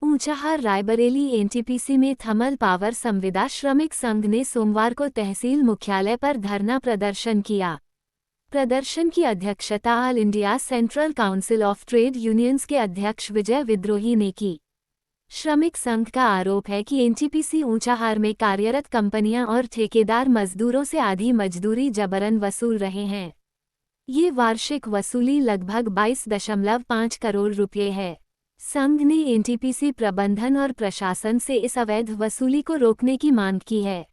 Unchahar Raebareli NTPC में thermal power संविदा श्रमिक संघ ने सोमवार को तहसील मुख्यालय पर धरना प्रदर्शन किया। प्रदर्शन की अध्यक्षता all India central council of trade unions के अध्यक्ष विजय विद्रोही ने की। श्रमिक संघ का आरोप है कि एनटीपीसी ऊंचाहार में कार्यरत कंपनियां और ठेकेदार मजदूरों से आधी मजदूरी जबरन वसूल रहे हैं। ये वार्षिक वसूली लगभग 22.5 करोड़ रुपये है। संघ ने एनटीपीसी प्रबंधन और प्रशासन से इस अवैध वसूली को रोकने की मांग की है।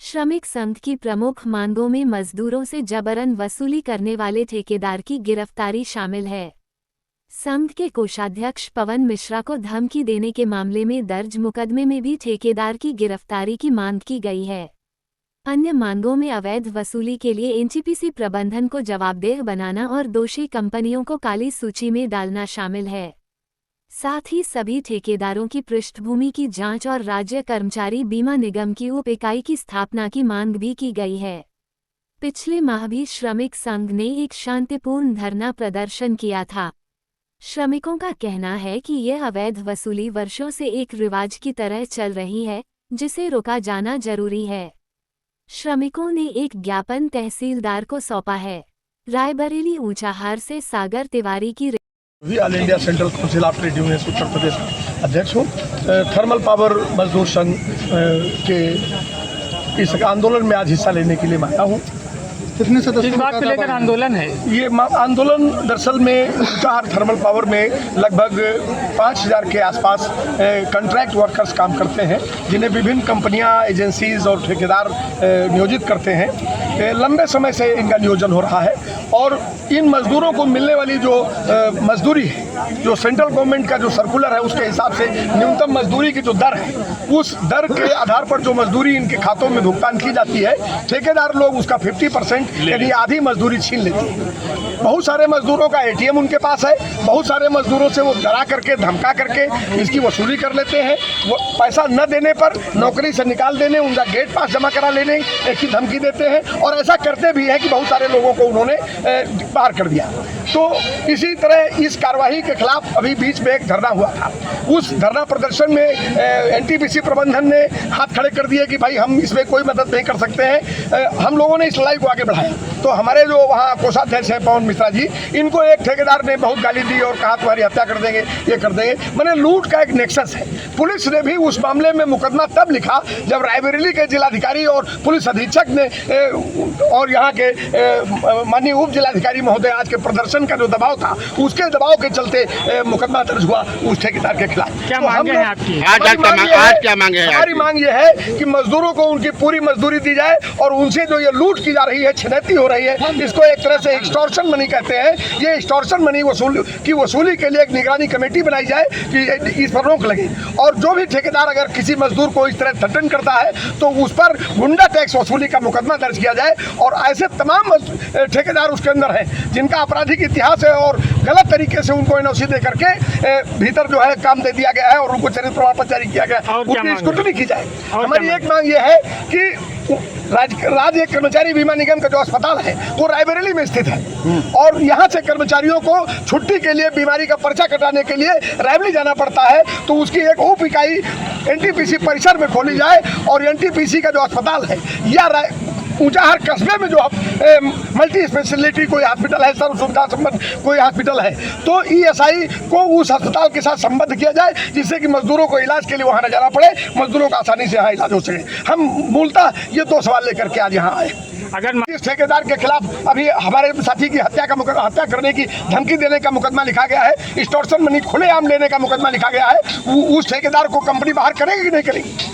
श्रमिक संघ की प्रमुख मांगों में मजदूरों से जबरन वसूली करने वाले ठेकेदार की गिरफ्तारी शामिल है। संघ के कोषाध्यक्ष पवन मिश्रा को धमकी देने के मामले में दर्ज मुकदमे में भी ठेकेदार की गिरफ्तारी की मांग की गई है। अन्य मांगों में अवैध वसूली के लिए एनटीपीसी प्रबंधन को जवाबदेह बनाना और दोषी कंपनियों को काली सूची में डालना शामिल है। साथ ही सभी ठेकेदारों की पृष्ठभूमि की जांच और राज्य कर्मचारी बीमा निगम की उप इकाई की स्थापना की मांग भी की गई है। पिछले माह भी श्रमिक संघ ने एक शांतिपूर्ण धरना प्रदर्शन किया था। श्रमिकों का कहना है कि यह अवैध वसूली वर्षों से एक रिवाज की तरह चल रही है, जिसे रोका जाना जरूरी है। श्रमिकों ने एक ज्ञापन तहसीलदार को सौंपा है। रायबरेली ऊंचाहार से सागर तिवारी की all India central council of trade unions Uttar Pradesh का अध्यक्ष हूँ। थर्मल पावर मजदूर संघ के इस आंदोलन में आज हिस्सा लेने के लिए मैं आया हूँ। कितने सदस्यों इस बात को लेकर आंदोलन है? ये आंदोलन दरअसल में ऊंचाहार थर्मल पावर में लगभग 5000 के आसपास कॉन्ट्रैक्ट वर्कर्स काम करते हैं, जिन्हें विभिन्न कंपनियां, एजेंसीज और ठेकेदार नियोजित करते हैं। लंबे समय से इनका नियोजन हो रहा है और इन मजदूरों को मिलने वाली जो मजदूरी है, जो सेंट्रल गवर्नमेंट का जो सर्कुलर है उसके हिसाब से न्यूनतम मजदूरी की जो दर है, उस दर के आधार पर जो मजदूरी इनके खातों में भुगतान की जाती है, ठेकेदार लोग उसका 50% यानी आधी मजदूरी छीन लेती है। बहुत सारे मजदूरों का एटीएम उनके पास है, बहुत सारे मजदूरों से वो डरा करके, धमका करके इसकी वसूली कर लेते हैं। वो पैसा न देने पर नौकरी से निकाल देने, उनका गेट पास जमा करा लेने की धमकी देते हैं और ऐसा करते भी है कि बहुत सारे लोगों को उन्होंने बाहर कर दिया। तो इसी तरह इस कार्रवाई के खिलाफ अभी बीच में एक धरना हुआ था। उस धरना प्रदर्शन में एनटीपीसी प्रबंधन ने हाथ खड़े कर दिए कि भाई हम इसमें कोई मदद नहीं कर सकते हैं। हम लोगों ने इस लड़ाई को आगे बढ़ाया। तो हमारे जो वहाँ कोषाध्यक्ष हैं पवन मिश्रा जी, इनको एक ठेकेदार ने बहुत गाली दी और कहा तुम्हारी हत्या कर देंगे, ये कर देंगे। मैंने लूट का एक नेक्सस है। पुलिस ने भी उस मामले में मुकदमा तब लिखा जब रायबरेली के जिलाधिकारी और पुलिस अधीक्षक ने और यहाँ के माननीय उप जिलाधिकारी महोदय आज के प्रदर्शन का जो दबाव था, उसके दबाव के चलते मुकदमा दर्ज हुआ उस ठेकेदार के खिलाफ। क्या मांगे हैं आपकी? आज क्या मांगे हैं? हमारी मांग ये है कि मजदूरों को उनकी पूरी मजदूरी दी जाए और उनसे जो ये लूट की जा रही है, छिनैती हो रही है, इसको एक तरह से एक्सटॉर्शन मनी कहते हैं। ये एक्सटॉर्शन मनी वसूली के लिए एक निगरानी कमेटी बनाई जाए कि इस पर रोक लगे और जो भी ठेकेदार अगर किसी मजदूर को इस तरह थ्रेटन करता है तो उस पर गुंडा टैक्स वसूली का मुकदमा दर्ज किया जाए। और ऐसे तमाम ठेकेदार उसके अंदर हैं जिनका आपराधिक इतिहास है और गलत तरीके से उनको एनओसी दे करके भीतर जो है काम दे दिया गया है और उनको चरित्र प्रमाण पत्र जारी किया गया, उनकी स्क्रूटनी की जाए। हमारी एक मांग ये है कि राज्य कर्मचारी बीमा निगम का जो अस्पताल है वो रायबरेली में स्थित है और यहाँ से कर्मचारियों को छुट्टी के लिए, बीमारी का पर्चा कटाने के लिए रायबरेली जाना पड़ता है। तो उसकी एक उप इकाई एनटीपीसी परिसर में खोली जाए और एनटीपीसी का जो अस्पताल है या ऊंचाहार कस्बे में जो मल्टी स्पेशलिटी कोई हॉस्पिटल है, सर्व सुविधा संबंध कोई हॉस्पिटल है, तो ईएसआई को उस अस्पताल के साथ संबद्ध किया जाए जिससे कि मजदूरों को इलाज के लिए वहाँ न जाना पड़े, मजदूरों का आसानी से यहाँ इलाज हो सके। हम मूलतः ये 2 सवाल लेकर के आज यहाँ आए। अगर इस ठेकेदार के खिलाफ अभी हमारे साथी की हत्या करने की धमकी देने का मुकदमा लिखा गया है, एक्सटॉर्शन मनी खुलेआम लेने का मुकदमा लिखा गया है, उस ठेकेदार को कंपनी बाहर करेगी कि नहीं करेगी?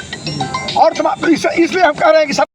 और इसलिए हम कह रहे हैं कि सब